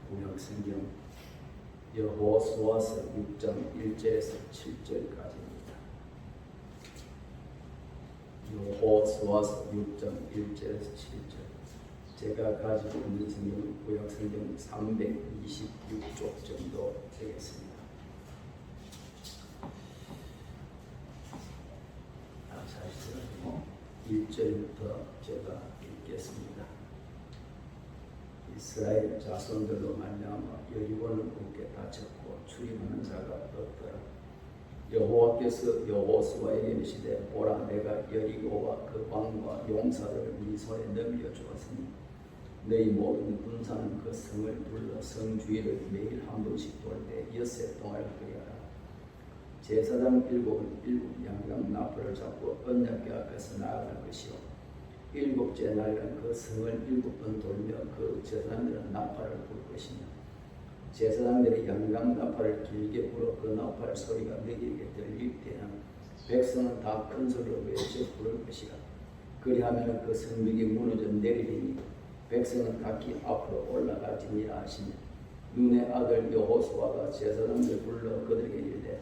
구약성경 여호수아서 6장 1절에서 7절까지입니다. 여호수아서 6장 1절에서 7절. 제가 가지고 있는 성경은 구약성경 326쪽 정도 되겠습니다. 1절부터 제가 읽겠습니다. 이스라엘 자손들로 말미암아 여리고는 굳게 닫혔고 출입하는 자가 없더라. 여호와께서 여호수아에게 이르시되 보라, 내가 여리고와 그 왕과 용사들을 네 손에 넘겨주었으니 너희 모든 군사는 그 성을 불러 성 주위를 매일 한 번씩 돌 때 엿새 동안을 그리하라. 제사장 일곱 양양 나팔을 잡고 언약궤 앞에서 나아갈 것이요, 일곱째 날에는 그 성을 7번 돌며 그 제사장들은 나팔을 불 것이며, 제사장들이 양양 나팔을 길게 불어 그 나팔 소리가 너희에게 들릴 때는 백성은 다 큰 소리로 외쳐 부를 것이라. 그리하면 그 성벽이 무너져 내리리니 백성은 각기 앞으로 올라갈지니라 하시며, 눈의 아들 여호수아가 제사장들을 불러 그들에게 이르되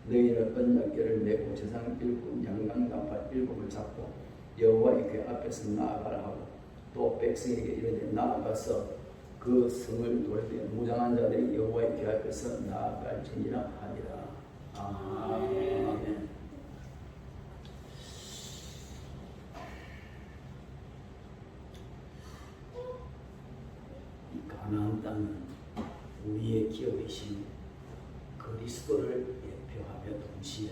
너희는 언약궤를 메고 제사장 7 양양 나팔 7을 잡고 여호와의 궤 앞에서 나아가라 하고, 또 백성에게 이르되 나아가서 그 성을 돌 때 무장한 자들이 여호와의 궤 앞에서 나아갈지니라 하니라. 아멘. 이 가나안 땅은 우리의 기업이신 그리스도를 예표하며 동시에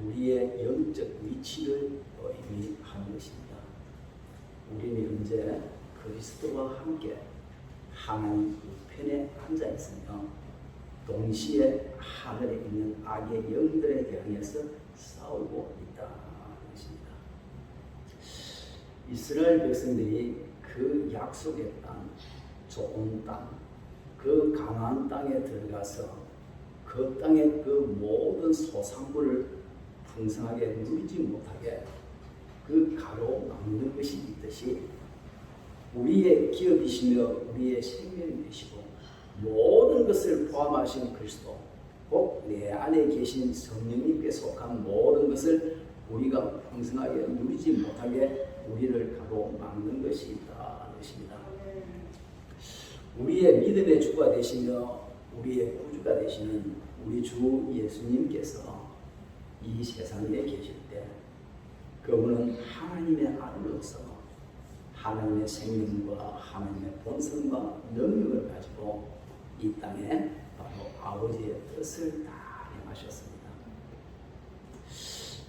우리의 영적 위치를 의미하는 것입니다. 우리는 현재 그리스도와 함께 하나님 우편에 앉아 있으며 동시에 하늘에 있는 악의 영들에 대하여서 싸우고 있다는 것입니다. 이스라엘 백성들이 그 약속의 땅, 좋은 땅, 그 가나안 땅에 들어가서 그 땅의 그 모든 소산물을 풍성하게 누리지 못하게 그 가로막는 것이 있듯이, 우리의 기업이시며 우리의 생명이 되시고 모든 것을 포함하신 그리스도, 곧 내 안에 계신 성령님께 속한 모든 것을 우리가 풍성하게 누리지 못하게 우리를 가로막는 것이 있다는 것입니다. 우리의 믿음의 주가 되시며 우리의 구주가 되시는 우리 주 예수님께서 이 세상에 계실 때 그분은 하나님의 아들로서 하나님의 생명과 하나님의 본성과 능력을 가지고 이 땅에 바로 아버지의 뜻을 다 행하셨습니다.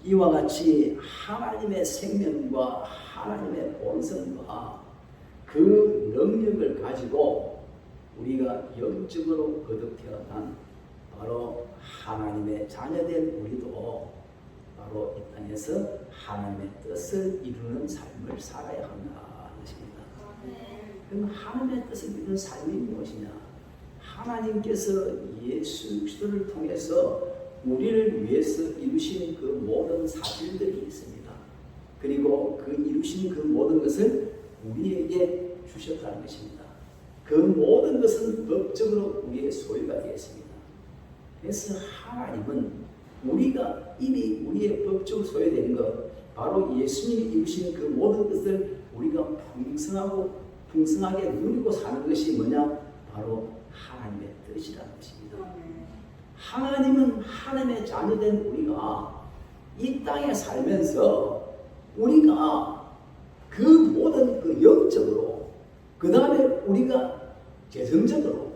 이와 같이 하나님의 생명과 하나님의 본성과 그 능력을 가지고 우리가 영적으로 거듭 태어난 바로 하나님의 자녀된 우리도 바로 이 땅에서 하나님의 뜻을 이루는 삶을 살아야 한다는 것입니다. 그럼 하나님의 뜻을 이루는 삶이 무엇이냐? 하나님께서 예수 그리스도를 통해서 우리를 위해서 이루신 그 모든 사실들이 있습니다. 그리고 그 이루신 그 모든 것을 우리에게 주셨다는 것입니다. 그 모든 것은 법적으로 우리의 소유가 되었습니다. 그래서 하나님은 우리가 이미 우리의 법적으로 소유되는 것, 바로 예수님이 이루신 그 모든 것을 우리가 풍성하게 누리고 사는 것이 뭐냐? 바로 하나님의 뜻이라는 것입니다. 하나님은 하나님의 자녀된 우리가 이 땅에 살면서 우리가 그 모든 그 영적으로, 그 다음에 우리가 재정적으로,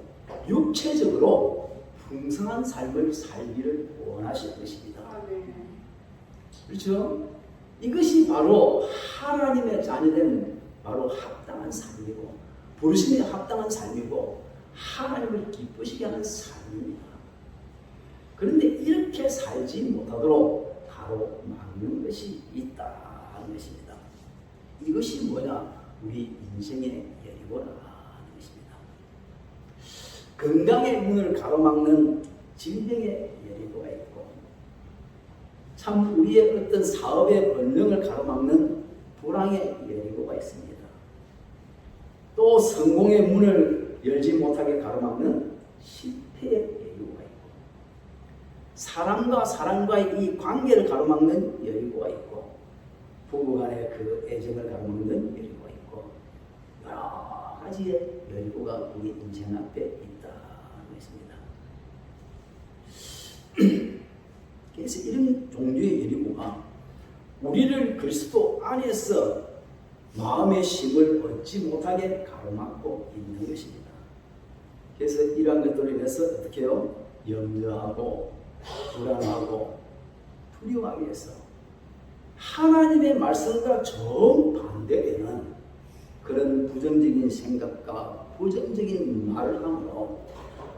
육체적으로 풍성한 삶을 살기를 원하실 것입니다. 그렇죠? 이것이 바로 하나님의 자녀된 바로 합당한 삶이고, 부르심에 합당한 삶이고, 하나님을 기쁘시게 하는 삶입니다. 그런데 이렇게 살지 못하도록 가로막는 것이 있다는 것입니다. 이것이 뭐냐? 우리 인생의 여리고라는 것입니다. 건강의 문을 가로막는 질병의 여리고가 있고, 참 우리의 어떤 사업의 번영을 가로막는 불황의 여리고가 있습니다. 또 성공의 문을 열지 못하게 가로막는 실패의 여리고가 있고, 사람과 사람과의 이 관계를 가로막는 여리고가 있고, 부부간의 그 애정을 가로막는 여리고가 있고, 여러 가지의 여리고가 우리 인생 앞에 있다는 것입니다. 그래서 이런 종류의 여리고가 우리를 그리스도 안에서 마음의 힘을 얻지 못하게 가로막고 있는 것입니다. 그래서 이러한 것들을 위해서 어떻게 해요? 염려하고 불안하고 두려워하기 위해서 하나님의 말씀과 정반대되는 그런 부정적인 생각과 부정적인 말을 함으로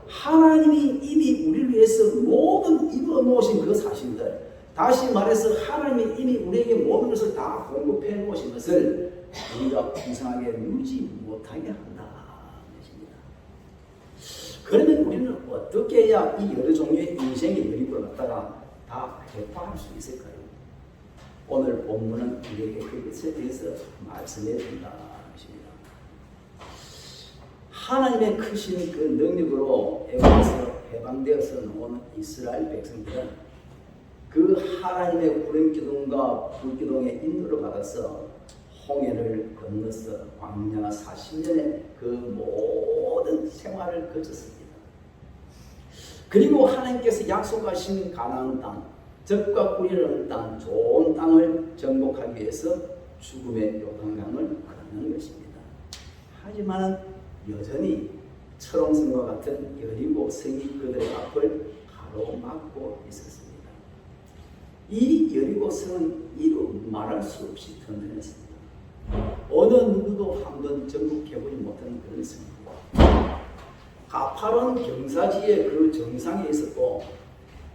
하나님이 이미 우리를 위해서 모든 이루어 놓으신 그 사실들, 다시 말해서 하나님이 이미 우리에게 모든 것을 다 공급해 놓으신 것을 우리가 풍성하게 누리지 못하게 한다 것입니다. 그러면 우리는 어떻게 해야 이 여러 종류의 인생의 여리고를 갖다가 다 해파할 수 있을까요? 오늘 본문은 우리에게 그것에 대해서 말씀해 준다 것입니다. 하나님의 크신 그 능력으로 애굽에서 해방되어서 나오는 이스라엘 백성들은 그 하나님의 구름기둥과 불기둥의 인도를 받아서 홍해를 건너서 광야 40년의 그 모든 생활을 거쳤습니다. 그리고 하나님께서 약속하신 가나안 땅, 젖과 꿀이 흐르는 땅, 좋은 땅을 정복하기 위해서 죽음의 요단강을 건너는 것입니다. 하지만 여전히 철옹성과 같은 여리고 성이 그들의 앞을 가로막고 있었습니다. 이 여리고 성은 이루 말할 수 없이 튼튼했습니다. 어느 누구도 한번 정복해보지 못한 그런 성입니다. 가파른 경사지의 그 정상에 있었고,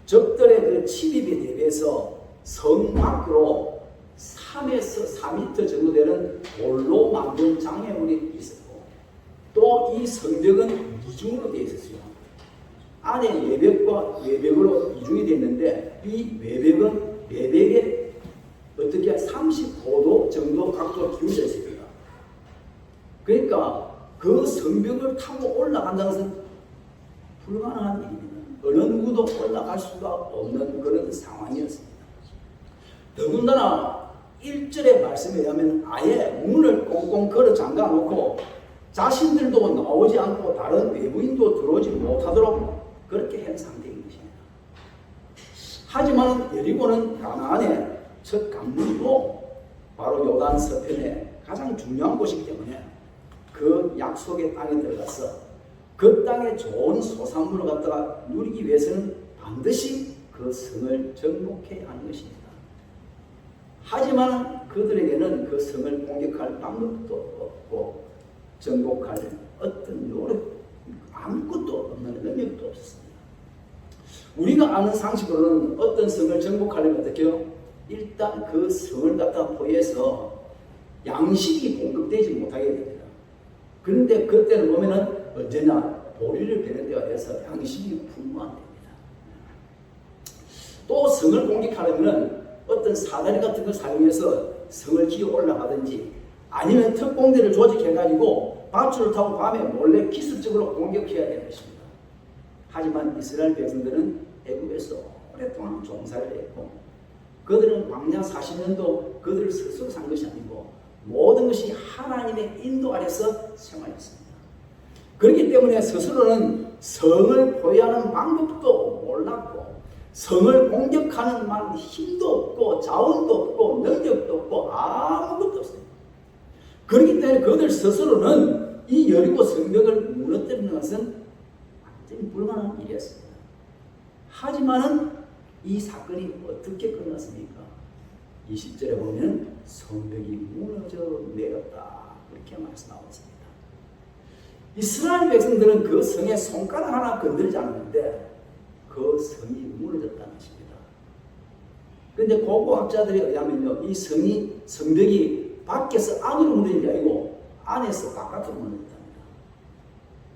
적들의 그 침입에 대비해서 성 밖으로 3에서 4m 정도 되는 돌로 만든 장애물이 있었고, 또 이 성벽은 이중으로 되어 있었어요. 안에 외벽과 외벽으로 이중이 되어 있는데, 이 외벽은 외벽에 어떻게 35도 정도 각도로 기울여 있습니다. 그러니까 그 성벽을 타고 올라간다는 것은 불가능한 일입니다. 어느 누구도 올라갈 수가 없는 그런 상황이었습니다. 더군다나 1절의 말씀에 의하면 아예 문을 꽁꽁 걸어 잠가 놓고 자신들도 나오지 않고 다른 외부인도 들어오지 못하도록 그렇게 한 상태인 것입니다. 하지만 여리고는 가나안의 첫 강물이고 바로 요단 서편의 가장 중요한 곳이기 때문에 그 약속의 땅에 들어가서 그 땅의 좋은 소산물을 갖다가 누리기 위해서는 반드시 그 성을 정복해야 하는 것입니다. 하지만 그들에게는 그 성을 공격할 방법도 없고 정복할 어떤 노력 아무것도 없는 능력도 없었습니다. 우리가 아는 상식으로는 어떤 성을 정복하려면 어떻게 해요? 일단 그 성을 갖다 포위해서 양식이 공급되지 못하게 됩니다. 그런데 그때는 보면은 언제나 보리를 베는 데가 돼서 양식이 풍부한 데입니다. 또 성을 공격하려면 어떤 사다리 같은 걸 사용해서 성을 기어 올라가든지 아니면 특공대를 조직해가지고 밧줄을 타고 밤에 몰래 기습적으로 공격해야 되는 것입니다. 하지만 이스라엘 백성들은 애굽에서 오랫동안 종살이를 했고 그들은 광야 40년도 그들을 스스로 산 것이 아니고 모든 것이 하나님의 인도 아래서 생활했습니다. 그렇기 때문에 스스로는 성을 포위하는 방법도 몰랐고 성을 공격하는 만 힘도 없고 자원도 없고 능력도 없고 아무것도 없습니다. 그렇기 때문에 그들 스스로는 이 여리고 성벽을 무너뜨리는 것은 완전히 불가능한 일이었습니다. 하지만은 이 사건이 어떻게 끝났습니까? 20절에 보면 성벽이 무너져 내렸다 그렇게 말씀하고 있습니다. 이스라엘 백성들은 그 성에 손가락 하나 건드리지 않았는데 그 성이 무너졌다는 것입니다. 그런데 고고학자들에 의하면요, 이 성벽이 밖에서 안으로 무너진 게 아니고 안에서 바깥으로 무너졌답니다.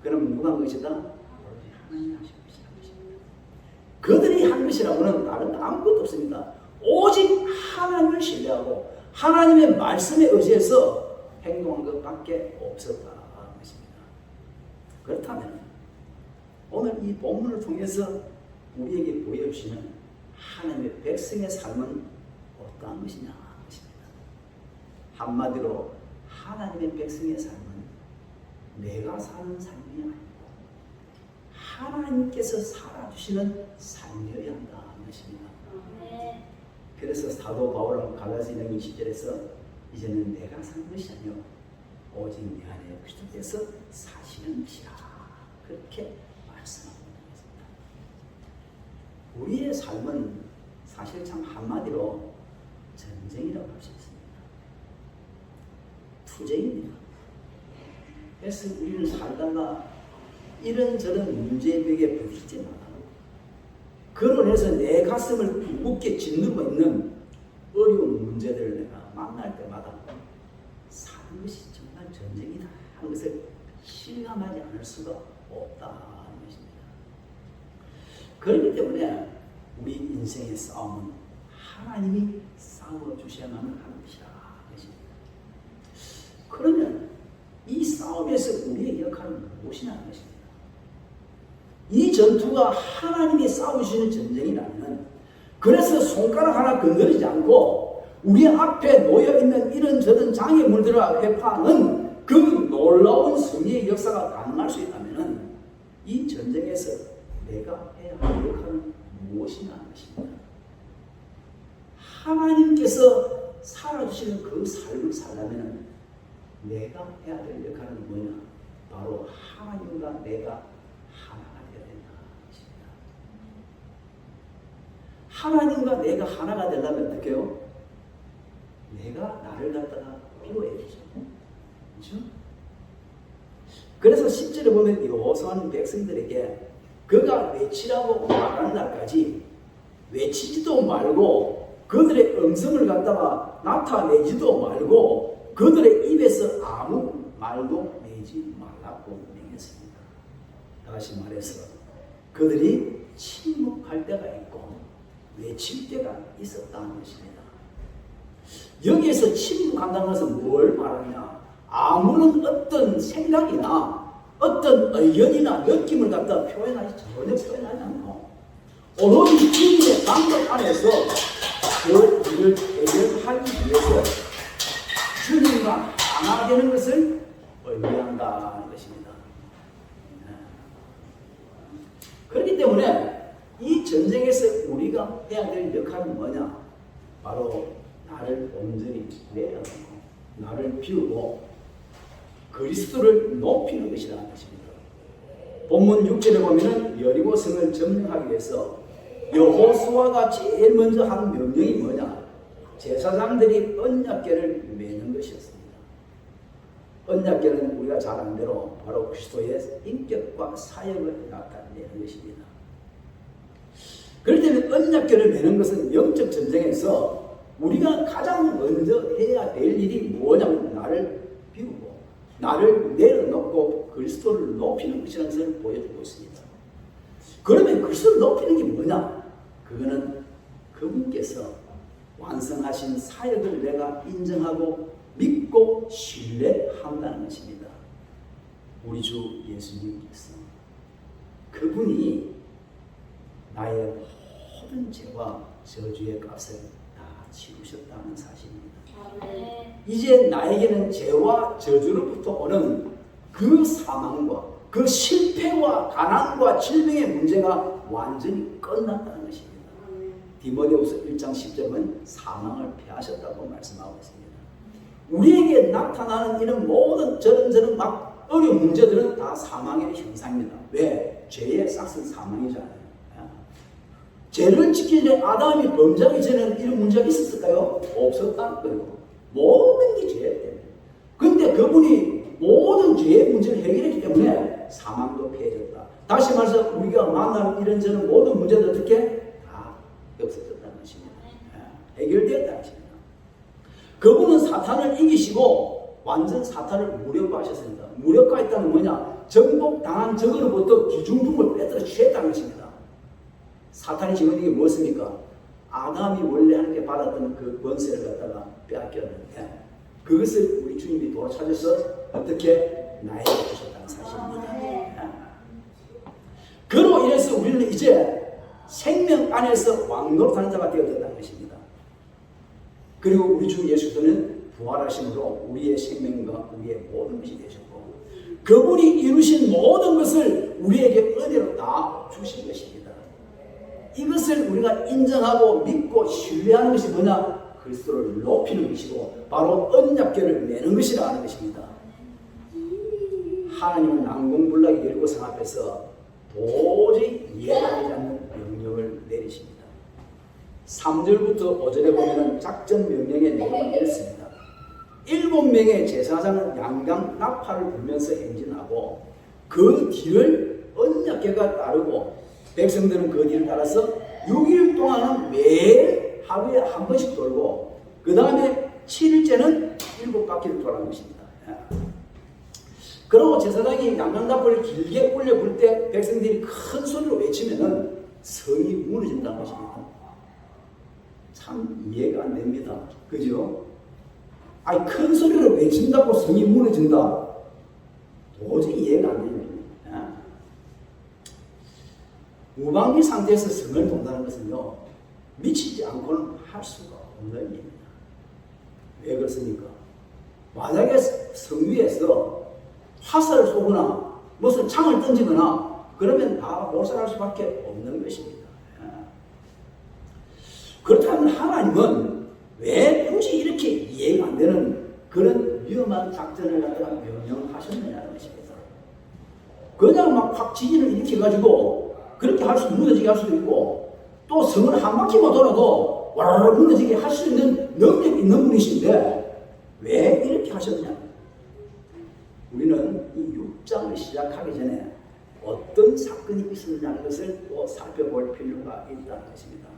그럼 누가 한 것이다? 하나님이 하신 것이다. 그들이 한 것이라고는 다른 아무것도 없습니다. 오직 하나님을 신뢰하고 하나님의 말씀에 의지해서 행동한 것밖에 없었다는 것입니다. 그렇다면 오늘 이 본문을 통해서 우리에게 보여주시는 하나님의 백성의 삶은 어떠한 것이냐 것입니다. 한마디로 하나님의 백성의 삶은 내가 사는 삶이 아니고 하나님께서 살아주시는 삶이어야 한다는 것입니다. 그래서 사도 바울은 갈라디아 20절에서 이제는 내가 사는 것이 아니요 오직 내 안에 그리스도께서 사시는 것이라 그렇게 말씀하고 있습니다. 우리의 삶은 사실 참 한마디로 전쟁이라고 할 수 있습니다. 투쟁입니다. 그래서 우리는 살다가 이런저런 문제벽에 부딪히지 마라. 그로 인해서 내 가슴을 무겁게 짓누르고 있는 어려운 문제들을 내가 만날 때마다 사는 것이 정말 전쟁이다 하는 것을 실감하지 않을 수가 없다는 것입니다. 그렇기 때문에 우리 인생의 싸움은 하나님이 싸워주셔야만 하는 것이라 것입니다. 그러면 이 싸움에서 우리의 역할은 무엇이냐는 것입니다. 이 전투가 하나님이 싸우시는 전쟁이라면 그래서 손가락 하나 건드리지 않고 우리 앞에 놓여있는 이런저런 장애물들과 회파하는 그 놀라운 승리의 역사가 가능할 수 있다면 이 전쟁에서 내가 해야 할 역할은 무엇이냐는 것입니다. 하나님께서 살아주시는 그 삶을 살려면 내가 해야 될 역할은 뭐냐? 바로 하나님과 내가 하나가 되어야 된다는 것입니다. 하나님과 내가 하나가 되려면 어떻게 해요? 내가 나를 갖다가 비워야 되죠. 그렇죠? 그래서 10절에 보면 여호수아는 백성들에게 그가 외치라고 말하는 날까지 외치지도 말고 그들의 음성을 갖다가 나타내지도 말고 그들의 입에서 아무 말도 내지 말라고 명했습니다. 다시 말해서 그들이 침묵할 때가 있고 외칠 때가 있었다는 것입니다. 여기에서 침묵한다는 것은 뭘 말하냐? 아무런 어떤 생각이나 어떤 의견이나 느낌을 갖다 전혀 표현하지 않고 오로지 주님의 방법 안에서 그 일을 해결하기 위해서 주님과 하나 되는 것을 의미한다는 것입니다. 그렇기 때문에 이 전쟁에서 우리가 해야 될 역할은 뭐냐? 바로 나를 온전히 내려놓고 나를 비우고 그리스도를 높이는 것이라는 것입니다. 본문 6절에 보면 여리고 성을 점령하기 위해서 여호수아가 제일 먼저 한 명령이 뭐냐? 제사장들이 언약궤를 메는 것이었습니다. 언약궤는 우리가 잘 아는 대로 바로 그리스도의 인격과 사역을 나타내는 것입니다. 그럴 때는 언약궤를 메는 것은 영적 전쟁에서 우리가 가장 먼저 해야 될 일이 뭐냐면 나를 비우고 나를 내려놓고 그리스도를 높이는 것이라는 것을 보여주고 있습니다. 그러면 그리스도를 높이는 게 뭐냐? 그거는 그분께서 완성하신 사역을 내가 인정하고 믿고 신뢰한다는 것입니다. 우리 주 예수님께서 그분이 나의 모든 죄와 저주의 값을 다 치르셨다는 사실입니다. 이제 나에게는 죄와 저주로부터 오는 그 사망과 그 실패와 가난과 질병의 문제가 완전히 끝났다는 것입니다. 디모데후서 1장 10절은 사망을 패하셨다고 말씀하고 있습니다. 우리에게 나타나는 이런 모든 저런 막 어려운 문제들은 다 사망의 현상입니다. 왜? 죄의 싹은 사망이잖아요. 죄를 지키기 전에 아담이 범죄하기 전에는 이런 문제가 있었을까요? 없었다는 거예요. 모든 게 죄 때문에. 근데 그분이 모든 죄의 문제를 해결했기 때문에 사망도 피해졌다. 다시 말해서 우리가 만나는 이런저런 모든 문제들 어떻게? 다 없어졌다는 것입니다. 해결되었다는 것입니다. 그분은 사탄을 이기시고 완전 사탄을 무력화하셨습니다. 무력화했다는 뭐냐? 정복당한 적으로부터 기중품을 빼앗아 취했다는 것입니다. 사탄이 지금 이게 무엇입니까? 아담이 원래 하나님께 받았던 그 권세를 갖다가 빼앗겼는데 그것을 우리 주님이 돌아찾아서 어떻게 나에게 주셨다는 사실입니다. 그로 인해서 우리는 이제 생명 안에서 왕노릇하는 자가 되어졌다는 것입니다. 그리고 우리 주 예수께서는 부활하심으로 우리의 생명과 우리의 모든 것이 되셨고 그분이 이루신 모든 것을 우리에게 은혜로 다 주신 것입니다. 이것을 우리가 인정하고 믿고 신뢰하는 것이 뭐냐? 그리스도를 높이는 것이고 바로 언약궤를 매는 것이라 하는 것입니다. 하나님은 난공불락의 열고 성 앞에서 도저히 이해가 되지 않는 명령을 내리십니다. 3절부터 5절에 보면 작전 명령의 내용을 읽습니다. 7명의 제사장은 양강 나팔을 불면서 행진하고 그 뒤를 언약궤가 따르고 백성들은 그 뒤를 따라서 6일 동안은 매일 하루에 한 번씩 돌고 그 다음에 7일째는 7바퀴를 돌아가는 것입니다. 그리고 제사장이 양강나팔을 길게 올려 불 때 백성들이 큰 소리로 외치면은 성이 무너진다는 것입니다. 참 이해가 안 됩니다. 그죠? 아니 큰 소리로 외친다고 성이 무너진다. 도저히 이해가 안 됩니다. 무방비 상태에서 성을 돈다는 것은요 미치지 않고는 할 수가 없는 일입니다. 왜 그렇습니까? 만약에 성 위에서 화살을 쏘거나 무슨 창을 던지거나 그러면 다 몰살할 수밖에 없는 것입니다. 그렇다면 하나님은 왜 굳이 이렇게 이해가 안 되는 그런 위험한 작전을 갖다가 명령하셨느냐는 것입니다. 그냥 막 확 지진을 일으켜가지고 그렇게 할 수, 무너지게 할 수도 있고 또 성을 한 바퀴만 돌아도 와르르 무너지게 할 수 있는 능력이 있는 분이신데 왜 이렇게 하셨느냐? 우리는 이 6장을 시작하기 전에 어떤 사건이 있었느냐는 것을 또 살펴볼 필요가 있다는 것입니다.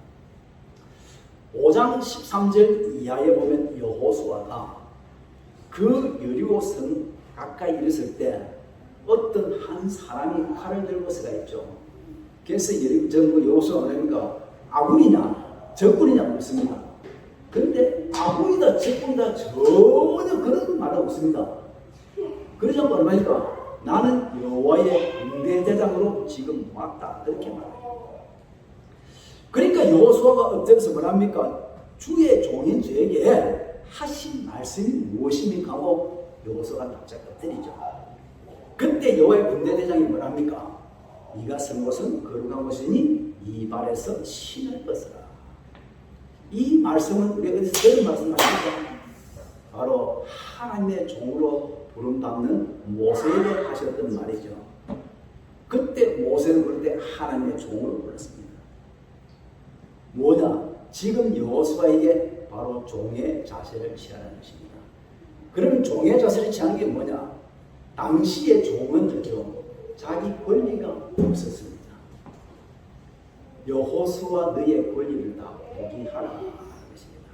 5장 13절 이하에 보면 여호수아가 그 여리고 성 가까이 이르렀을 때 어떤 한 사람이 칼을 들고 서가 있죠. 그래서 여호수아가 그러니까 아군이냐 적군이냐 묻습니다. 그런데 아군이다 적군이다 전혀 그런 말은 없습니다. 그러지 않고 얼마니까 나는 여호와의 군대대장으로 지금 왔다 이렇게 말해요. 그러니까 여호수아가 엎드려서 뭐랍니까? 주의 종인 저에게 하신 말씀이 무엇입니까? 하고 여호수아가 갑자기 엎드리죠. 그때 여호와의 군대대장이 뭐랍니까? 네가 선 곳은 거룩한 곳이니 이 발에서 신을 벗어라. 이 말씀은 우리가 어디서 들은 말씀 아닙니까? 바로 하나님의 종으로 부름받는 모세에게 하셨던 말이죠. 그때 모세를 부를 때 하나님의 종으로 불렀습니다. 뭐냐? 지금 여호수아에게 바로 종의 자세를 취하는 것입니다. 그러면 종의 자세를 취하는 게 뭐냐? 당시의 종은요, 자기 권리가 없었습니다. 여호수아 너의 권리를 다 포기하라 하는 것입니다.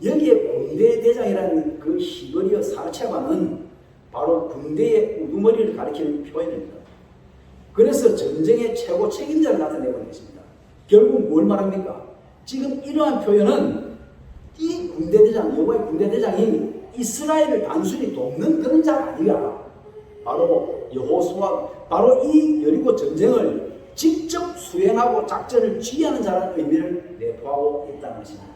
여기에 군대대장이라는 그 히브리어 사체관은 바로 군대의 우두머리를 가리키는 표현입니다. 그래서 전쟁의 최고 책임자를 나타내고 있는 것입니다. 결국 뭘 말합니까? 지금 이러한 표현은 이 군대대장, 여호와의 군대대장이 이스라엘을 단순히 돕는 그런 자가 아니라 바로 여호수아, 바로 이 여리고 전쟁을 직접 수행하고 작전을 지휘하는 자라는 의미를 내포하고 있다는 것입니다.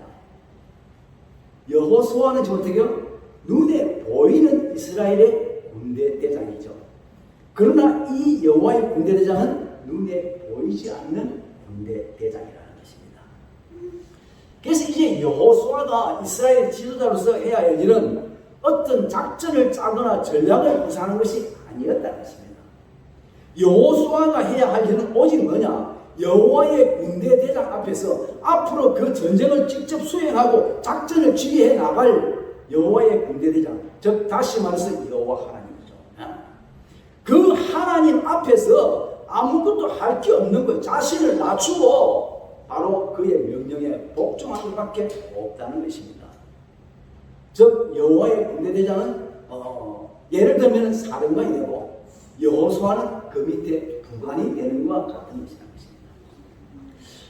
여호수아는 지금 어떻게 해요? 눈에 보이는 이스라엘의 군대대장이죠. 그러나 이 여호와의 군대대장은 눈에 보이지 않는 군대대장이라는 것입니다. 그래서 이제 여호수아가 이스라엘 지도자로서 해야 할 일은 어떤 작전을 짜거나 전략을 구사하는 것이 아니었다는 것입니다. 여호수아가 해야 할 일은 오직 뭐냐? 여호와의 군대대장 앞에서 앞으로 그 전쟁을 직접 수행하고 작전을 지휘해 나갈 여호와의 군대대장, 즉 다시 말해서 여호와 하나님이죠. 그 하나님 앞에서 아무것도 할 게 없는 거예요. 자신을 낮추고 바로 그의 명령에 복종하는 것밖에 없다는 것입니다. 즉 여호와의 군대대장은 예를 들면 사령관이 되고 여호수아는 그 밑에 부관이 되는 것과 같은 것이라는 것입니다.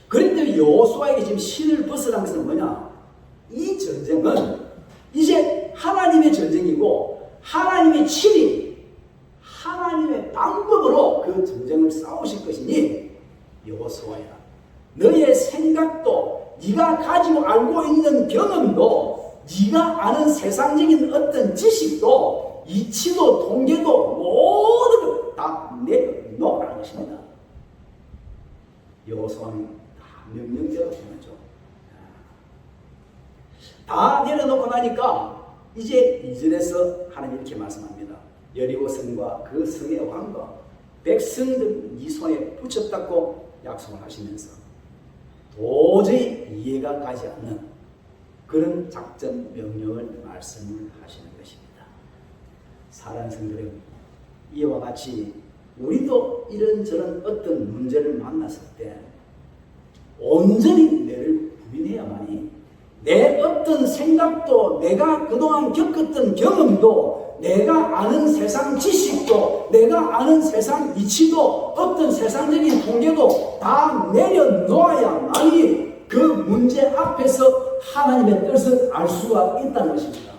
그런데 여호수아에게 지금 신을 벗으라는 것은 뭐냐? 이 전쟁은 이제 하나님의 전쟁이고 하나님의 친히 하나님의 방법으로 그 전쟁을 싸우시는 네가 가지고 알고 있는 경험도, 네가 아는 세상적인 어떤 지식도, 이치도 통계도 모든 걸 다 내려놓으라는 것입니다. 여호수아는 다 명령대로 해야죠. 다 내려놓고 나니까 이제 2절에서 하나님 이렇게 말씀합니다. 여리고 성과 그 성의 왕과 백성들 네 손에 붙였다고 약속을 하시면서 도저히 이해가 가지 않는 그런 작전 명령을 말씀을 하시는 것입니다. 사랑하는 성도들, 이와 같이 우리도 이런저런 어떤 문제를 만났을 때 온전히 내를 부인해야만이 내 어떤 생각도, 내가 그동안 겪었던 경험도, 내가 아는 세상 지식도, 내가 아는 세상 이치도, 어떤 세상적인 통계도 다 내려놓아야만이 그 문제 앞에서 하나님의 뜻을 알 수가 있다는 것입니다.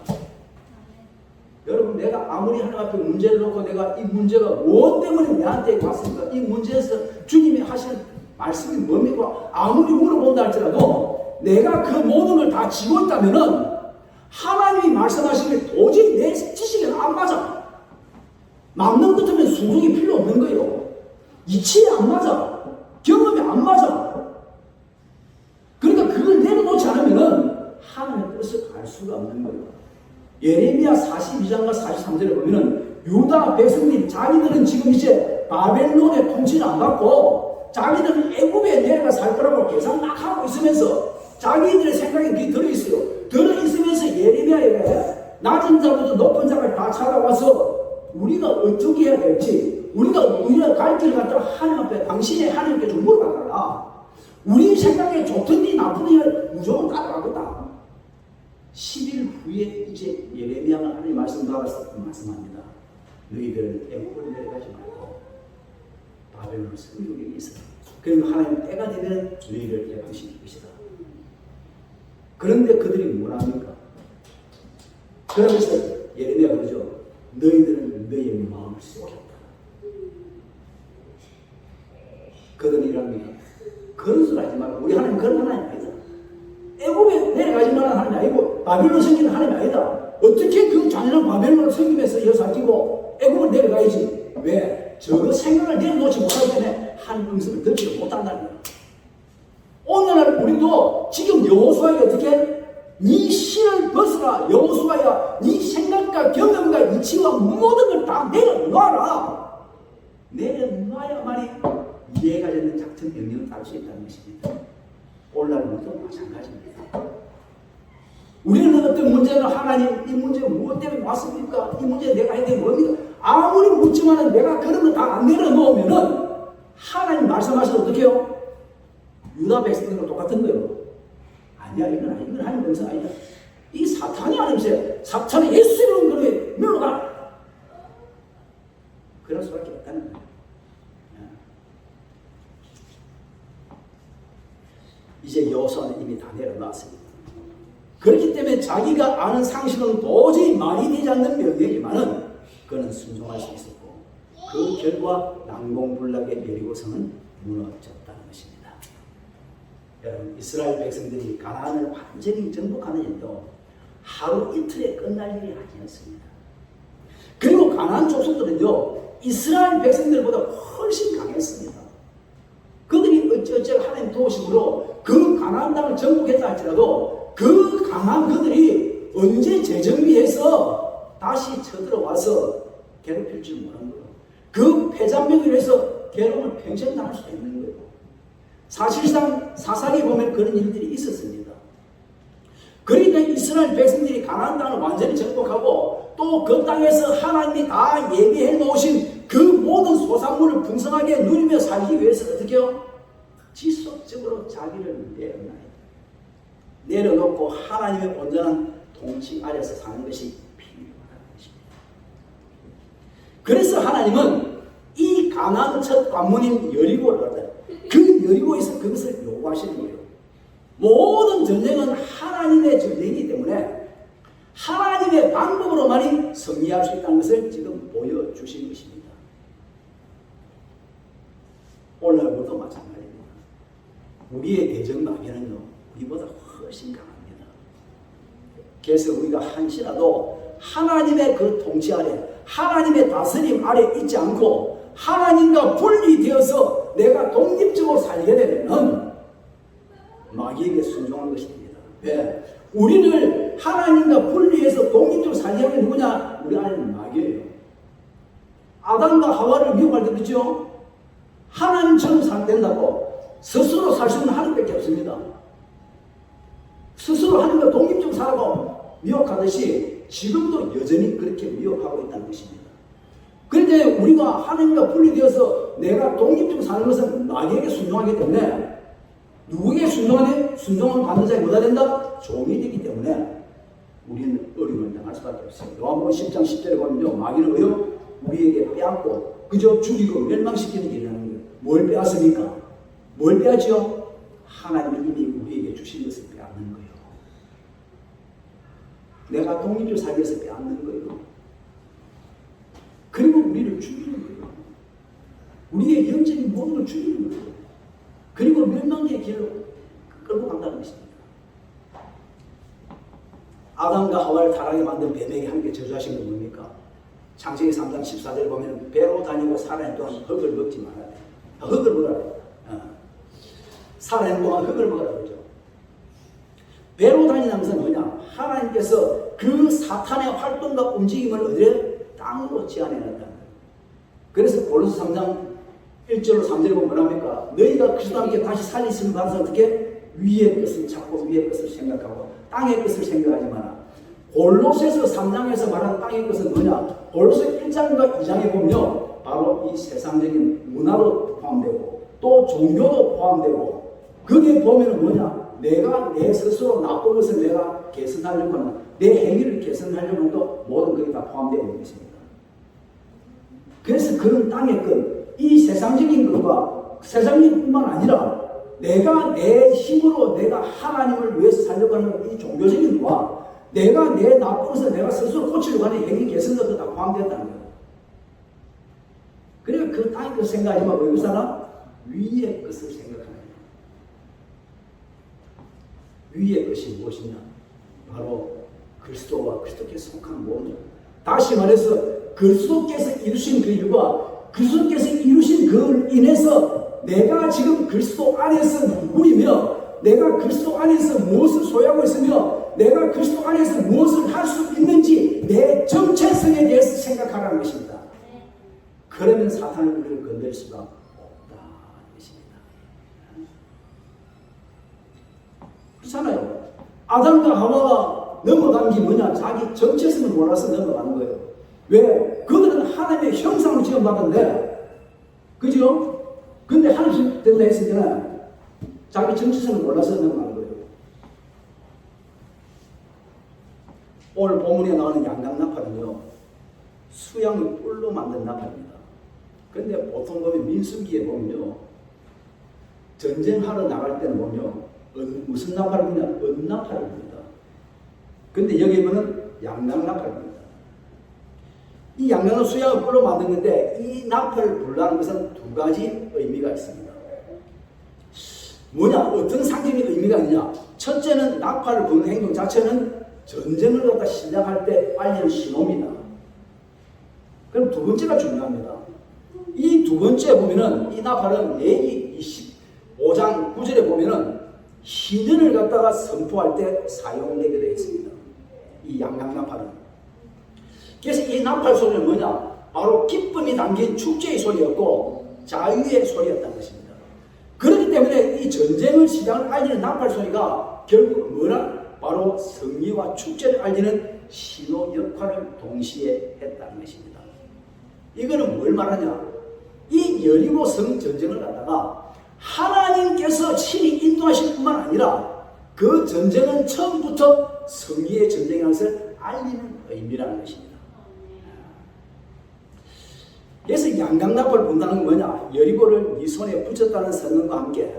여러분, 내가 아무리 하나님 앞에 문제를 놓고 내가 이 문제가 무엇 때문에 내한테 왔습니까? 이 문제에서 주님이 하시는 말씀이 뭡니까? 아무리 물어본다 할지라도 내가 그 모든 걸 다 지고 있다면은 하나님이 말씀하시는 게 도저히 내 지식에는 안 맞아. 맞는 것 같으면 순종이 필요 없는 거예요. 이치에 안 맞아. 경험이 안 맞아. 그러니까 그걸 내려놓지 않으면은 하나님의 뜻을 알 수가 없는 거예요. 예레미야 42장과 43절에 보면은 유다 백성들이 자기들은 지금 이제 바벨론의 통치를 안 받고 자기들은 애굽에 내려가 살 거라고 계산 막 하고 있으면서 자기들의 생각이 그게 들어있어요. 들어있으면서 예레미야에게 낮은 자부터 높은 자가 다 찾아와서 우리가 어떻게 해야 될지, 우리가 갈 길을 갖다가 하나님 앞에, 당신의 하나님께 좀 물어봐달라. 우리 생각에 좋든지 나쁘든지 무조건 따라가겠다. 10일 후에 이제 예레미야가 하나님 말씀 받아서 말씀합니다. 너희들은 애굽을 내려가지 말고 바벨론 성벽에 있어. 그리고 하나님 때가 되면 너희를 해방시킬 것이다. 그런데 그들이 뭐랍니까? 그러면서 예레미야가 그러죠. 너희들은 너희의 마음을 쏘겠다. 그들은 이랍니다. 그런 소리 하지 말고, 우리 하나님 그런 하나님 아니다. 애굽에 내려가지 말라는 하나님이 아니고 바벨론 섬기는 하나님이 아니다. 어떻게 그 잔인한 바벨론을 섬기면서 여사지고 애굽을 내려가야지. 왜? 저거 생각을 내려놓지 못하기 때문에 하나님 음성을 듣지 못한다는 거야. 오늘날 우리도 지금 여호수아에게 어떻게? 네 신을 벗어라. 여호수아야, 네 생각과 경험과 이치와 모든 걸 다 내려놔라. 내려놔야만이 이해가 되는 작전 명령을 따를 수 있다는 것입니다. 오늘날 우리도 마찬가지입니다. 우리는 어떤 문제는 하나님, 이 문제가 무엇 때문에 왔습니까? 이 문제 내가 해야 되는 뭡니까? 아무리 묻지만은 내가 그런 거 다 안 내려놓으면은 하나님 말씀하셔도 어떻게 해요? 유다 백성들과 똑같은 거예요. 아니야, 이건 하나님 백성 아니다. 이 사탄이 하나님이세요. 사탄이 예수 이름으로 그러면 물러가라. 그럴 수밖에 없다는 거예요. 이제 여호수아는 이미 다 내려놨습니다. 그렇기 때문에 자기가 아는 상식은 도저히 말이 되지 않는 명령이지만은 그는 순종할 수 있었고, 그 결과 난공불락의 여리고성은 무너졌다는 것입니다. 여러분, 이스라엘 백성들이 가나안을 완전히 정복하는 일도 하루 이틀에 끝날 일이 아니었습니다. 그리고 가나안 족속들은요, 이스라엘 백성들보다 훨씬 강했습니다. 그들이 어찌어찌 하나님 도우심으로 그 가나안 땅을 정복했다 할지라도 그 강한 그들이 언제 재정비해서 다시 쳐들어와서 괴롭힐 줄 모르는 거예요. 그 패잔명으로 해서 괴로움을 평생 당할 수도 있는 거예요. 사실상 사사기 보면 그런 일들이 있었습니다. 그러니까 이스라엘 백성들이 가나안 땅을 완전히 정복하고 또 그 땅에서 하나님이 다 예비해 놓으신 그 모든 소산물을 풍성하게 누리며 살기 위해서 어떻게 해요? 지속적으로 자기를 내려놓고 하나님의 온전한 통치 아래서 사는 것이 필요하다는 것입니다. 그래서 하나님은 이 가나안 첫 관문인 여리고를 갖다 그 여리고에서 그것을 요구하시는 거예요. 모든 전쟁은 하나님의 전쟁이기 때문에 하나님의 방법으로만이 승리할 수 있다는 것을 지금 보여주신 것입니다. 오늘날도 마찬가지입니다. 우리의 대적 마귀는요, 우리보다 훨씬 강합니다. 그래서 우리가 한시라도 하나님의 그 통치 아래, 하나님의 다스림 아래 있지 않고 하나님과 분리되어서 내가 독립적으로 살게 되면 마귀에게 순종하는 것입니다. 왜? 우리를 하나님과 분리해서 독립적으로 살게 하는 게 누구냐? 우리 안에는 마귀예요. 아담과 하와를 미혹할 때 그렇죠? 하나님처럼 살면 된다고 스스로 살 수 있는 하나님밖에 없습니다. 스스로 하나님과 독립적으로 살아가고 미혹하듯이 지금도 여전히 그렇게 미혹하고 있다는 것입니다. 그런데 우리가 하나님과 분리되어서 내가 독립적으로 사는 것은 마귀에게 순종하기 때문에 누구에게 순종하냐? 순종은 받는 자에 뭐가 된다? 종이 되기 때문에 우리는 어려움을 당할 수밖에 없어요. 요한복음 10장 10절에 보면요, 마귀는 왜요? 우리에게 빼앗고 그저 죽이고 멸망시키는 일을 하는 거예요. 뭘 빼앗습니까? 뭘 빼앗죠? 하나님이 이미 우리에게 주신 것을 빼앗는 거예요. 내가 독립적으로 살기 위해서 빼앗는 거예요. 그리고 우리를 죽이는 거예요. 우리의 영적인 모든 걸 죽이는 거예요. 그리고 멸망의 길로 끌고 간다는 것입니다. 아담과 하와를 타락하게 만든 뱀에게 함께 저주하신 건 뭡니까? 창세기 3장 14절에 보면 배로 다니고 살아있는 동안 흙을 먹지 말아야 돼. 흙을 먹어라. 살아있는 동안 흙을 먹어라 그러죠. 배로 다니는 것은 뭐냐? 하나님께서 그 사탄의 활동과 움직임을 어디에? 땅으로 제한해놨다는 거예요. 그래서 골로새 3장 1절로 3절에 보면 뭐랍니까? 너희가 그리스도와 함께 다시 살리심을 받아서 어떻게? 위의 것을 찾고 위의 것을 생각하고 땅의 것을 생각하지 마라. 골로새서 3장에서 말하는 땅의 것은 뭐냐? 골로새 1장과 2장에 보면 바로 이 세상적인 문화도 포함되고 또 종교도 포함되고 거기에 보면 뭐냐? 내가 내 스스로 나쁜 것을 내가 개선하려고 하는 내 행위를 개선하려고 하는 것도 모든 것이 다 포함되어 있는 것입니다. 그래서 그런 땅의 것, 이 세상적인 것과 세상적인 뿐만 아니라 내가 내 힘으로 내가 하나님을 위해서 살려고 하는 이 종교적인 것과 내가 내 나쁜 것을 내가 스스로 고치려고 하는 행위 개선도 다 포함되었다는 거예요. 그러니까 그 땅의 것을 생각하지 말고 여기 사람 위의 것을 생각하는 거예요. 위의 것이 무엇이냐? 바로 그리스도와 그리스도께서 속한 몸이죠. 다시 말해서 그리스도께서 이루신 그 일과 그리스도께서 이루신 그를 인해서 내가 지금 그리스도 안에서 누구이며 내가 그리스도 안에서 무엇을 소유하고 있으며 내가 그리스도 안에서 무엇을 할 수 있는지 내 정체성에 대해서 생각하라는 것입니다. 그러면 사탄은 우리를 건드릴 수가 없다는 것입니다. 그렇잖아요. 아담과 하와가 넘어간 게 뭐냐? 자기 정체성을 몰라서 넘어가는 거예요. 왜? 그들은 하나님의 형상으로 지음받았는데, 그죠? 근데 하나님 된다 했을 때는 자기 정체성을 몰라서 넘어가는 거예요. 오늘 본문에 나오는 양강나팔은요, 수양을 뿔로 만든 나팔입니다. 근데 보통 보면 민수기에 보면요, 전쟁하러 나갈 때는 보면 무슨 나팔을 부냐? 은나팔을 부니다. 근데 여기 보면 양강나팔입니다. 이 양강은 수양을 뿔로 만드는데 이 나팔을 불라는 것은 두 가지 의미가 있습니다. 뭐냐? 어떤 상징의 의미가 있느냐? 첫째는 나팔을 부는 행동 자체는 전쟁을 갖다 시작할 때 알리는 신호입니다. 그럼 두 번째가 중요합니다. 이 두 번째 보면은 이 나팔은 레위기 25장 9절에 보면은 희년을 갖다가 선포할 때 사용되게 되어 있습니다. 이 양강나팔은. 그래서 이 나팔 소리는 뭐냐? 바로 기쁨이 담긴 축제의 소리였고 자유의 소리였다는 것입니다. 그렇기 때문에 이 전쟁을 시작을 알리는 나팔 소리가 결국 뭐라? 바로 승리와 축제를 알리는 신호 역할을 동시에 했다는 것입니다. 이거는 뭘 말하냐? 이 여리고 성 전쟁을 갖다가 하나님께서 친히 인도하실 뿐만 아니라 그 전쟁은 처음부터 승리의 전쟁이라는 것을 알리는 의미라는 것입니다. 그래서 양강나팔을 본다는 건 뭐냐? 여리고를 네 손에 붙였다는 선언과 함께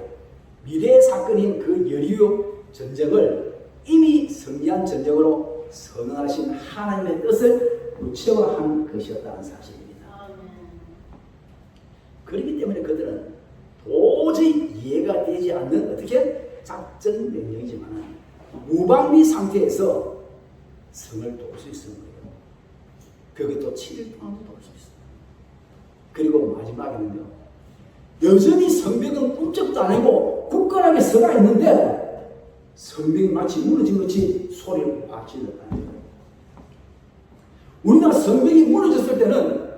미래의 사건인 그 여리고 전쟁을 이미 승리한 전쟁으로 선언하신 하나님의 뜻을 구체화한 것이었다는 사실입니다. 그렇기 때문에 그들은 도저히 이해가 되지 않는 어떻게 작전 명령이지만 무방비 상태에서 성을 도울 수 있는 거예요. 그것도 7일 동안도 도울 수 있어요. 그리고 마지막에는요, 여전히 성벽은 꿈쩍도 안 하고 굳건하게 서가 있는데 성벽이 마치 무너진 것이 소리를 확 질렀다는 거예요. 우리가 성벽이 무너졌을 때는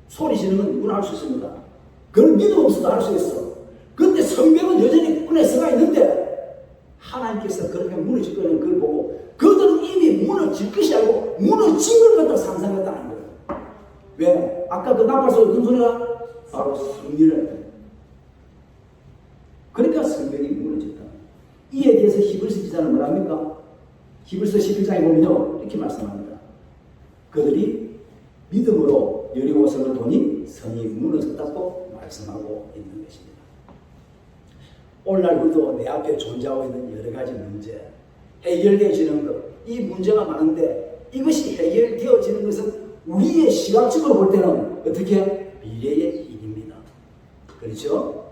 소리 지르는 건 누구나 할 수 있습니다. 그건 믿음 없어도 할 수 있어. 그런데 성벽은 여전히 굳건하게 서가 있는데 하나님께서 그렇게 무너질 거는 그걸 보고 그들은 이미 무너질 것이 아니고 무너진 걸 갖다 상상했다는 거예요. 왜? 아까 그 나팔 소리, 그 소리가 바로 성리를. 그러니까 성벽이 무너졌다. 이에 대해서 히브리서 기자는 뭐랍니까? 히브리서 11장에 보면요, 이렇게 말씀합니다. 그들이 믿음으로 여리고 성을 도니 성이 무너졌다고 말씀하고 있는 것입니다. 오늘날 우리도 내 앞에 존재하고 있는 여러 가지 문제, 해결되어지는 것, 이 문제가 많은데 이것이 해결되어지는 것은 우리의 시각적으로 볼 때는 어떻게? 미래의 일입니다. 그렇죠?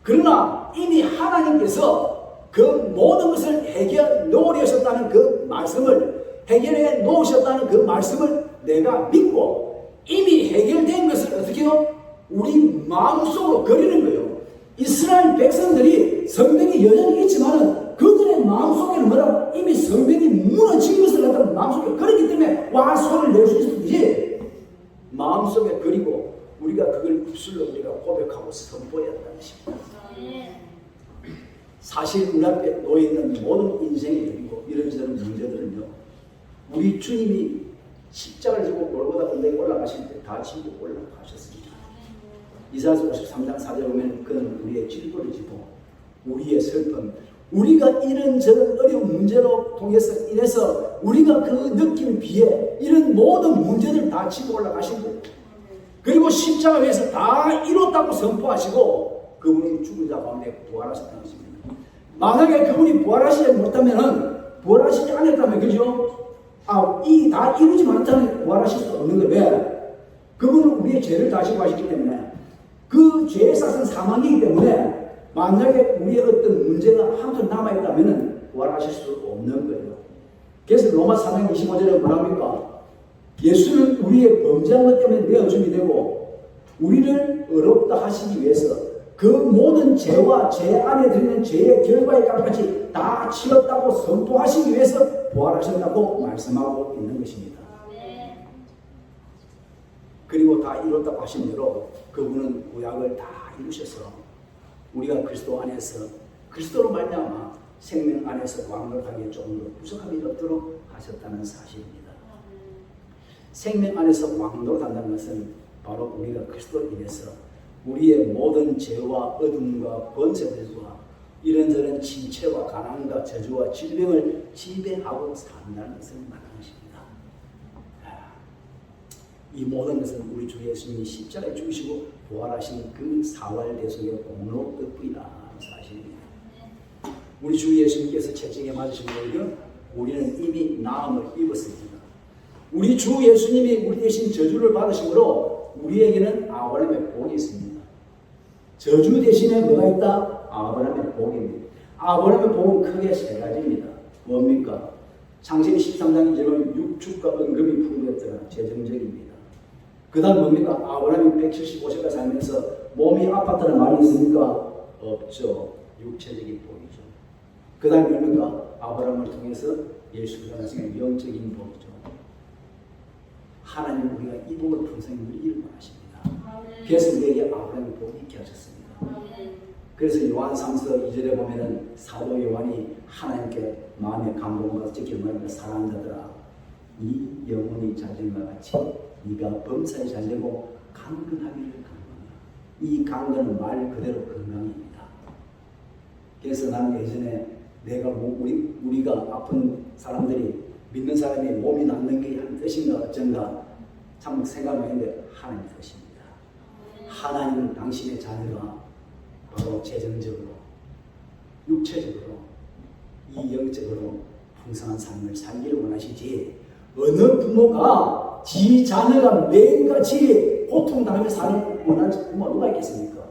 그러나 이미 하나님께서 그 모든 것을 해결해 놓으셨다는 그 말씀을, 해결해 놓으셨다는 그 말씀을 내가 믿고 이미 해결된 것을 어떻게 해요? 우리 마음속으로 그리는 거예요. 이스라엘 백성들이 성벽이 여전히 있지만은 그들의 마음속에는 뭐라? 이미 성벽이 무너진 것을 갖다 마음속에 그렸기 때문에 와 소리를 낼 수 있었지. 마음속에 그리고 우리가 그걸 입술로 우리가 고백하고 선포해야 한다는 것입니다. 사실 우리 앞에 놓여있는 모든 인생의 일이고 이런저런 문제들은요, 우리 주님이 십자가를 지고 골고다 언덕에 올라가실 때 다 지고 올라가셨습니다. 이사야서 53장 4절에 보면 그는 우리의 질고를 지고 우리의 슬픔, 우리가 이런저런 어려운 문제로 통해서 인해서 우리가 그 느낌 비에 이런 모든 문제들 다 지고 올라가신 거예요. 그리고 십자가 위에서 다 이뤘다고 선포하시고 그분이 죽은 자 가운데 부활하셨다는 것입니다. 만약에 그분이 부활하시지 못하면은, 부활하시지 않았다면, 그죠? 이 다 이루지 못하면 부활하실 수 없는 거예요. 왜? 그분은 우리의 죄를 다시고 하시기 때문에, 그 죄의 삭은 사망이기 때문에 만약에 우리의 어떤 문제가 한편 남아있다면 부활하실 수 없는 거예요. 그래서 로마 3장 25절에 뭐랍니까? 예수는 우리의 범죄한 것 때문에 내어줌이 되고 우리를 의롭다 하시기 위해서 그 모든 죄와 죄 안에 들리는 죄의 결과의 값까지 다 치렀다고 선포하시기 위해서 부활하셨다고 말씀하고 있는 것입니다. 그리고 다 이뤘다고 하신 대로 그분은 구약을 다 이루셔서 우리가 그리스도 안에서 그리스도로 말미암아 생명 안에서 왕노릇하기에 조금 더 부족함이 없도록 하셨다는 사실입니다. 생명 안에서 왕노릇한다는 것은 바로 우리가 그리스도로 인해서 우리의 모든 죄와 어둠과 번제들과 이런저런 침체와 가난과 저주와 질병을 지배하고 산다는 것을 말하는 것입니다. 이 모든 것은 우리 주 예수님이 십자가에 죽으시고 부활하신 그 사활대속의 공로 덕분이라는 사실입니다. 우리 주 예수님께서 채찍에 맞으신 거요, 우리는 이미 나음을 입었습니다. 우리 주 예수님이 우리 대신 저주를 받으심으로 우리에게는 아브라함의 복이 있습니다. 저주 대신에 뭐가 있다? 아브라함의 복입니다. 아브라함의 복은 크게 세 가지입니다. 뭡니까? 창세기 13장 2절은 육축과 은금이 풍부했더라. 재정적입니다. 그 다음 뭡니까? 아브라함이 175세가 살면서 몸이 아팠다는 말이 있습니까? 없죠. 육체적인 복이죠. 그 다음 뭡니까? 아브라함을 통해서 예수가 나중에 영적인 복이죠. 하나님 우리가 이 복을 풍성히 누리기를 원하십니다. 그래서 우리에게 아브라함의 복이 있게 하셨습니다. 그래서 요한 3서 2절에 보면은 사도 요한이 하나님께 마음의 감동과 지키는 말을 사랑하더라. 이 영혼이 잘된과 같이 네가 범사에 잘되고 강건하기를 강건하라. 이 강건은 말 그대로 건강입니다. 그래서 나는 예전에 내가 우리가 아픈 사람들이 믿는 사람이 몸이 낫는 게 한 뜻인가 어쩐가 참 생각했는데 하나님 뜻입니다. 하나님은 당신의 자녀가 바로 재정적으로, 육체적으로, 이 영적으로 풍성한 삶을 살기를 원하시지 어느 부모가 지 자녀가 매일같이 고통당하며 사는 원하는 부모가 누가 있겠습니까?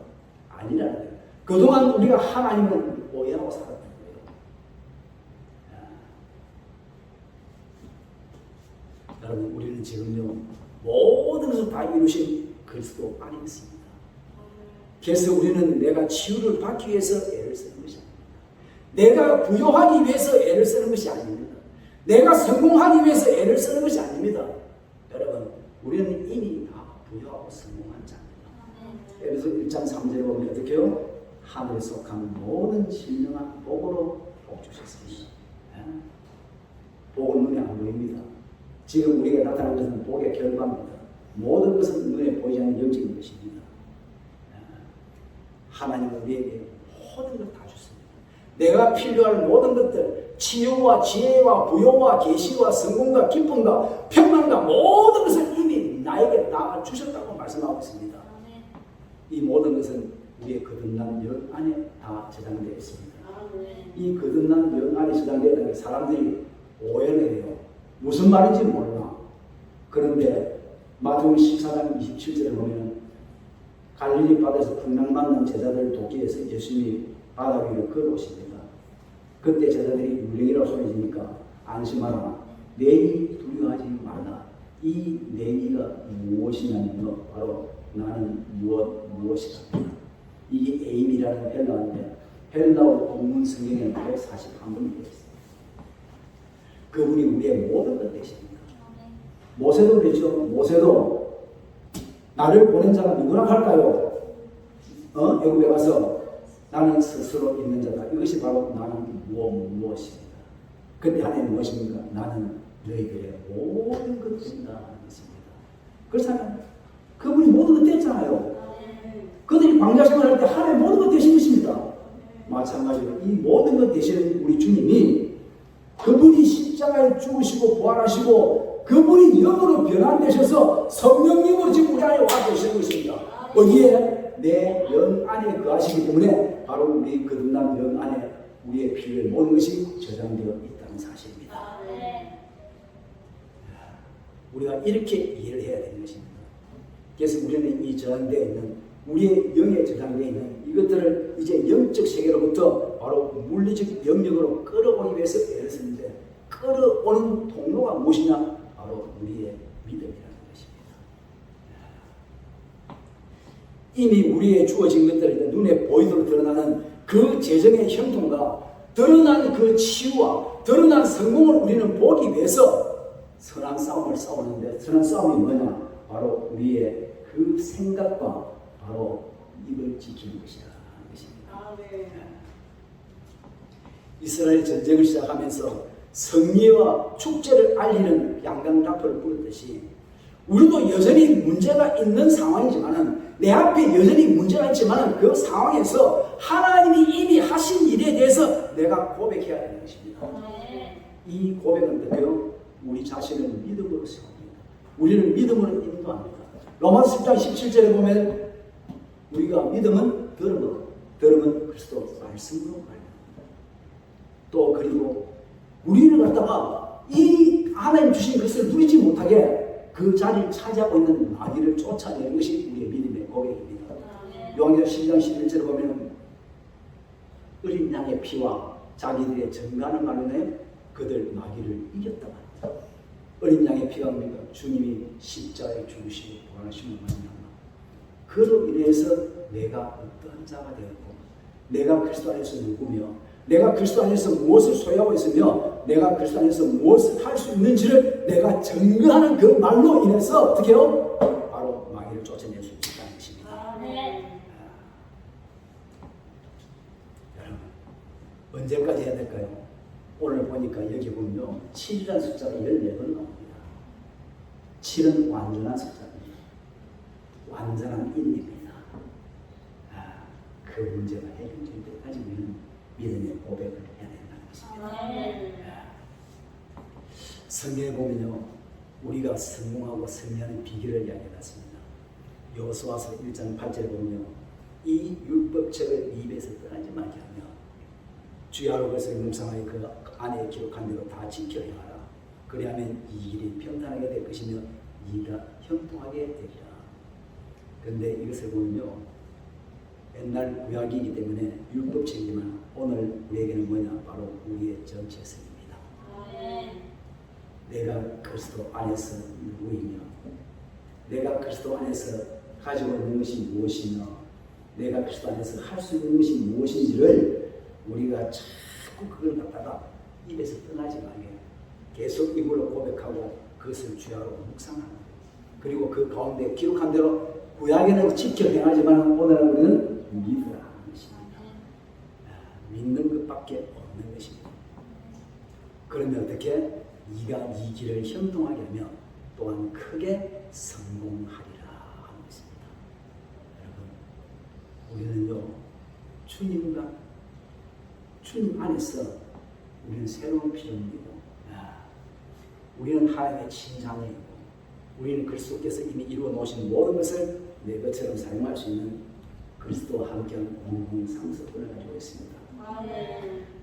아니라는 거예요. 그동안 우리가 하나님을 오해하고 살았던 거예요. 여러분 우리는 지금요 모든 것을 다 이루신 그리스도 안에 있습니다. 그래서 우리는 내가 치유를 받기 위해서 애를 쓰는 것이 아닙니다. 내가 부여하기 위해서 애를 쓰는 것이 아닙니다. 내가 성공하기 위해서 애를 쓰는 것이 아닙니다. 여러분 우리는 이미 다 부여하고 성공한 자입니다. 에베소 1장 3절에 보면 어떻게 해요? 하늘에 속한 모든 신령한 복으로 복 주셨습니다. 복은 눈에 안 보입니다. 지금 우리가 나타난 것은 복의 결과입니다. 모든 것은 눈에 보이지 않는 영적인 것입니다. 하나님은 우리에게 모든 걸 다 줬습니다. 내가 필요할 모든 것들, 치유와 지혜와 부요와 계시와 성공과 기쁨과 평안과 모든 것을 이미 나에게 다 주셨다고 말씀하고 있습니다. 이 모든 것은 우리의 거듭난 영 안에 다 저장되어 있습니다. 이 거듭난 영 안에 저장되어 있는 게 사람들이 오해를 해요. 무슨 말인지 몰라. 그런데 마태복음 14장 27절에 보면 갈릴리 바다에서 풍랑 만난 제자들을 돕기 위해서 예수님이 바다 위로 걸어오십니다. 그때 제자들이 유령이라고 소리지니까 안심하라. 내니 두려워하지 말라. 이 내니가 무엇이냐면 바로 나는 무엇이다. 이게 에임이라는 헬라어인데 헬라어 본문 성경에는 141번이 되어 있습니다. 그분이 우리의 모든 것 되십니다. 모세도 그랬죠. 모세도 나를 보낸 자가 누구나 할까요? 애굽에 가서 나는 스스로 있는 자다. 이것이 바로 나는 무엇입니다. 그때 하나님 무엇입니까? 나는 너희들의 모든 것 된다 하는 것입니다. 그렇다면 그분이 모든 것 됐잖아요. 그들이 광야 생활할 때 하나님 모든 것 되신 것입니다. 마찬가지로 이 모든 것 되시는 우리 주님이 그분이 십자가에 죽으시고 부활하시고 그분이 영으로 변환되셔서 성령님으로 지금 우리 안에 와 계시는 것입니다. 어디에? 내 영 안에 거하시기 때문에 바로 우리 거듭난 영 안에 우리의 필요의 모든 것이 저장되어 있다는 사실입니다. 우리가 이렇게 이해를 해야 되는 것입니다. 그래서 우리는 이 저장되어 있는 우리의 영에 저장되어 있는 이것들을 이제 영적 세계로부터 바로 물리적 영역으로 끌어오기 위해서 애를 쓰는데 끌어오는 통로가 무엇이냐? 바로 우리의 믿음이라는 것입니다. 이미 우리의 주어진 것들을 눈에 보이도록 드러나는 그 재정의 형통과 드러난 그 치유와 드러난 성공을 우리는 보기 위해서 선한 싸움을 싸우는데 선한 싸움이 뭐냐? 바로 우리의 그 생각과 바로 입을 지키는 것이라는 것입니다. 이스라엘 전쟁을 시작하면서 성리와 축제를 알리는 양강다프를 부르듯이 우리도 여전히 문제가 있는 상황이지만은 내 앞에 여전히 문제가 있지만은 그 상황에서 하나님이 이미 하신 일에 대해서 내가 고백해야 되는 것입니다. 이 고백은 어떻게요? 우리 자신을 믿음으로 세웁니다. 우리를 믿음으로 인도합니다. 로마서 10장 17절에 보면 우리가 믿음은 들음으로, 들음은 그리스도 말씀으로 말합니다. 또 그리고 우리를 갖다가 이 하나님 주신 것을 누리지 못하게 그 자리를 차지하고 있는 마귀를 쫓아내는 것이 우리의 믿음의 고백입니다. 요한계시록 12장 11절에 보면 어린 양의 피와 자기들의 정간을 말로내 그들 마귀를 이겼다고 합니다. 어린 양의 피가 뭡니까? 주님이 십자가에 죽으시고 부활하심을 말합니다. 그로 인해서 내가 어떠한 자가 되었고 내가 그리스도 안에서 누구며 내가 그리스도 안에서 무엇을 소유하고 있으며 내가 그리스도 안에서 무엇을 할 수 있는지를 내가 증거하는 그 말로 인해서 어떻게 해요? 바로 마귀를 쫓아낼 수 있다는 것입니다. 여러분 언제까지 해야 될까요? 오늘 보니까 여기 보면요 7이라는 숫자가 14번 나옵니다. 7은 완전한 숫자입니다. 완전한 인입니다. 그 문제가 해결될 때까지 우리는 믿음의 고백을 해야 된다는 것입니다. 성경에 보면요 우리가 성공하고 승리하는 비결을 이야기해놨습니다. 여호수아서 1장 8절에 보면요 이 율법책을 입에서 떠나지 말게 하며 주의 하루 것을 묵상하여 그 안에 기록한 대로 다 지켜야 하라. 그리하면 이 일이 평탄하게 될 것이며 네가 형통하게 되리라. 그런데 이것을 보면요 옛날 구약이기 때문에 율법책이지만 오늘 우리에게는 뭐냐? 바로 우리의 정체성입니다. 내가 그리스도 안에서 누구이며 내가 그리스도 안에서 가지고 있는 것이 무엇이며 내가 그리스도 안에서 할 수 있는 것이 무엇인지를 우리가 자꾸 그걸 갖다가 입에서 떠나지 말게 계속 입으로 고백하고 그것을 주야로 묵상하는 거예요. 그리고 그 가운데 기록한 대로 구약에는 지켜 행하지만 오늘은 우리는 믿으라 하는 것입니다. 믿는 것밖에 없는 것입니다. 그러면 어떻게? 네가 이 길을 형통하게 하면 또한 크게 성공하리라 하는 것입니다. 여러분, 우리는요 주님과 주님 안에서 우리는 새로운 피조물이고 우리는 하나님의 친자녀이고 우리는 그리스도께서 이미 이루어 놓으신 모든 것을 내 것처럼 사용할 수 있는 그리스도와 함께한 공동상속권을 가지고 있습니다.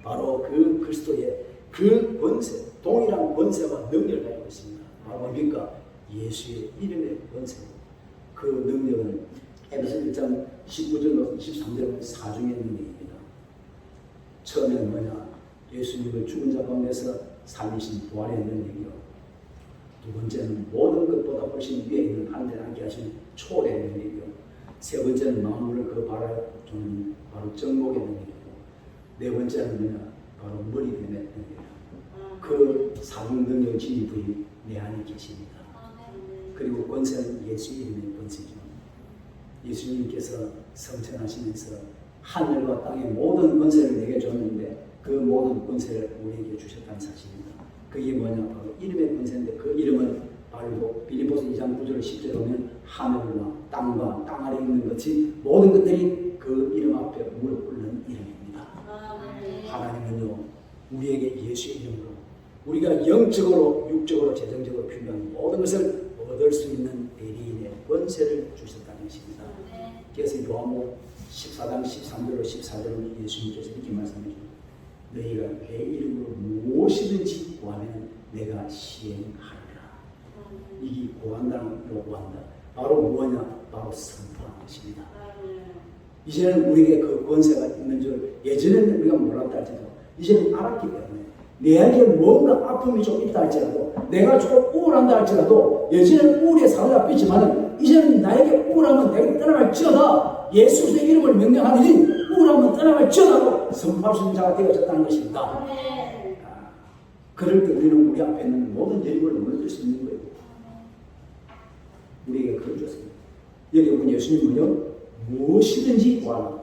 바로 그 그리스도의 그 권세, 동일한 권세와 능력을 가지고 있습니다. 바로 뭡니까? 예수의 이름의 권세. 그 능력은 에베소 1장 19절로 23절은 사중의 능력입니다. 처음에는 뭐냐? 예수님을 죽은 자 가운데서 살리신 부활의 능력이요. 두 번째는 모든 것보다 훨씬 위에 있는 하늘에 앉게 하신 초월의 능력이요. 세 번째는 만물을 그 발에 두는 바로 정복의 능력이고 네 번째는 뭐냐? 바로 머리됨의 능력이요. 그 사중 능력을 지닌 분이 내 안에 계십니다. 그리고 권세는 예수 이름의 권세죠. 예수님께서 성천하시면서 하늘과 땅의 모든 권세를 내게 줬는데 그 모든 권세를 우리에게 주셨다는 사실입니다. 그게 뭐냐? 바로 이름의 권세인데 그 이름은 바로 빌립보서 2장 9절 10절에 보면 하늘과 땅과 땅 아래 있는 것이 모든 것들이 그 이름 앞에 무릎 꿇는 이름입니다. 하나님은요 우리에게 예수의 이름으로 우리가 영적으로 육적으로 재정적으로 필요한 모든 것을 얻을 수 있는 대리인의 권세를 주셨다는 것입니다. 그래서 요한복음 14장 13절로 14절은 예수님께서 이렇게 말씀하십니다. 너희가 내 이름으로 무엇이든지 구하면 내가 시행하리라. 이게 구한다는 요구한다. 바로 뭐냐? 바로 선포하는 것입니다. 이제는 우리에게 그 권세가 있는 줄 예전에는 우리가 몰랐다 할지라도 이제는 알았기 때문에 내에게 뭔가 아픔이 좀 있다 할지라도 내가 조금 우울한다 할지라도 예전에는 우울의 사회 앞이지만 이제는 나에게 우울하면 내가 떠나갈지어다 예수의 이름을 명령하느니 우울하면 떠나갈지어다고 선포할 수 있는 자가 되어졌다는 것입니다. 그럴 때 우리는 우리 앞에 있는 모든 예림을 물려줄 수 있는 거예요. 우리에게 그걸 줬습니다. 여기 보면 예수님은요 무엇이든지 구하라.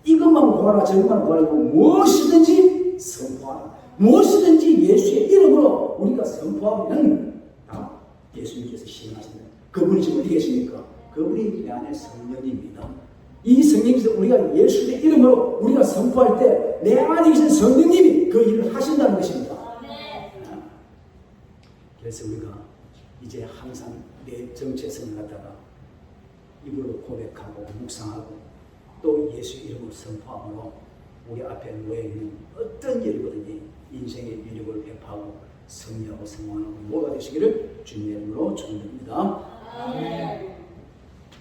이것만 구하라 저것만 구하라 무엇이든지 선포하라. 무엇이든지 예수의 이름으로 우리가 선포하면 다 예수님께서 시행하신다. 그분이 지금 어디 계십니까? 그분이 내 안에 성령입니다. 이 성령께서 우리가 예수의 이름으로 우리가 선포할 때 내 안에 계신 성령님이 그 일을 하신다는 것입니다. 그래서 우리가 이제 항상 내 정체성을 갖다가 입으로 고백하고 묵상하고 또 예수의 이름으로 선포함으로 우리 앞에 놓여있는 어떤 일이든지 인생의 위력을 배파하고 승리하고 성공하는 우리 모두가 되시기를 주님의 이름으로 축원드립니다.